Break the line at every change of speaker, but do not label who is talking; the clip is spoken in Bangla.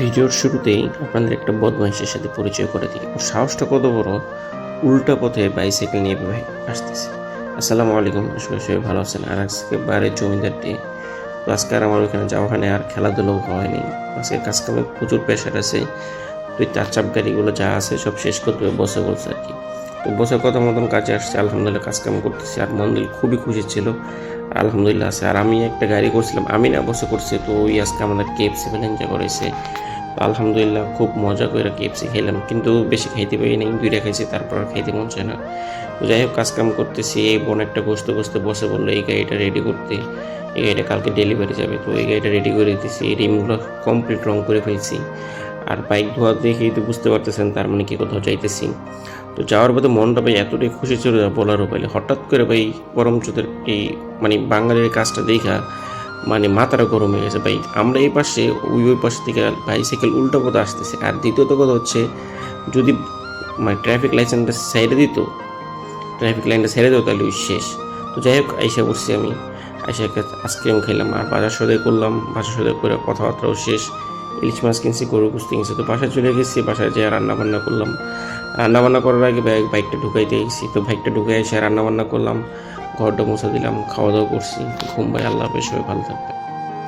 ভিডিওর শুরুতেই আপনাদের একটা বদমাইশের সাথে পরিচয় করে দিই। ওর সাহসটা কত বড়, উল্টা পথে বাইসাইকেল নিয়ে আসতেছে। আসসালামু আলাইকুম, আসলে সবাই ভালো আছেন। আর আজকে বারে জমিদার ডে, তো আজকে আর আমার ওখানে যাওয়া হয়নি, আর খেলাধুলাও হয়নি। আজকে কাজ কামে প্রচুর প্রেশার আছে। তুই চার চাপ গাড়িগুলো যা আছে সব শেষ করতে হবে বসে বলছে আর কি। তো বসে কথা মতন কাজে আসছে, আলহামদুলিল্লাহ কাজ কাম করতেছি, আর মন দিল খুবই খুশি ছিল। আর আলহামদুলিল্লাহ আছে। আর আমি একটা গাড়ি করছিলাম, আমি না বসে করছি, তো ওই আজকে আমাদের KFC এনজয় করেছে। আলহামদুলিল্লাহ খুব মজা করে KFC খেলাম, কিন্তু বেশি খাইতে পারি নাই, দুইটা খাইছি, তারপর আর খাইতে মন চায় না। তো যাই হোক, কাজকাম করতেছি। এই বোন একটা গোস্ত বসে বললো এই গাড়িটা রেডি করতে, এই গাড়িটা কালকে ডেলিভারি যাবে। তো এই গাড়িটা রেডি করে দিতেছি, এই রিমগুলো কমপ্লিট রং করে ফেলছি। আর বাইক ধোয়া দেখেই তো বুঝতে পারতেছেন তার মানে কি কোথাও যাইতেছি। তো যাওয়ার পথে মনটা ভাই এতটাই খুশি ছিল যা বলারও পাইলে। হঠাৎ করে ভাই গরম চোদের এই মানে বাঙালির কাজটা দেখা মানে মাথাটা গরম হয়ে গেছে ভাই। আমরা এই পাশে ওই পাশে থেকে বাইসাইকেল উল্টো পথে আসতেছে। আর দ্বিতীয়ত কথা হচ্ছে, যদি মানে ট্রাফিক লাইনটা ছেড়ে দেবো তাহলে ওই শেষ। তো যাই হোক, আইসা করছি আমি, আইসা আইসক্রিম খেলাম আর বাজার সদাই করলাম। বাজার সদাই করে কথাবার্তাও শেষ। ইলিশ মাছ কিনছি, গরু কুস্তি কিনছি। তো বাসায় চলে গেছি, বাসায় যেয়ে রান্নাবান্না করলাম। রান্নাবান্না করার আগে বাইকটা ঢুকাইতে গেছি। তো বাইকটা ঢুকে এসে রান্নাবান্না করলাম, ঘরটা মুছা দিলাম, খাওয়া দাওয়া করছি। ঘুম ভাই, আল্লাহ হাফেজ, সবাই ভালো থাকবে।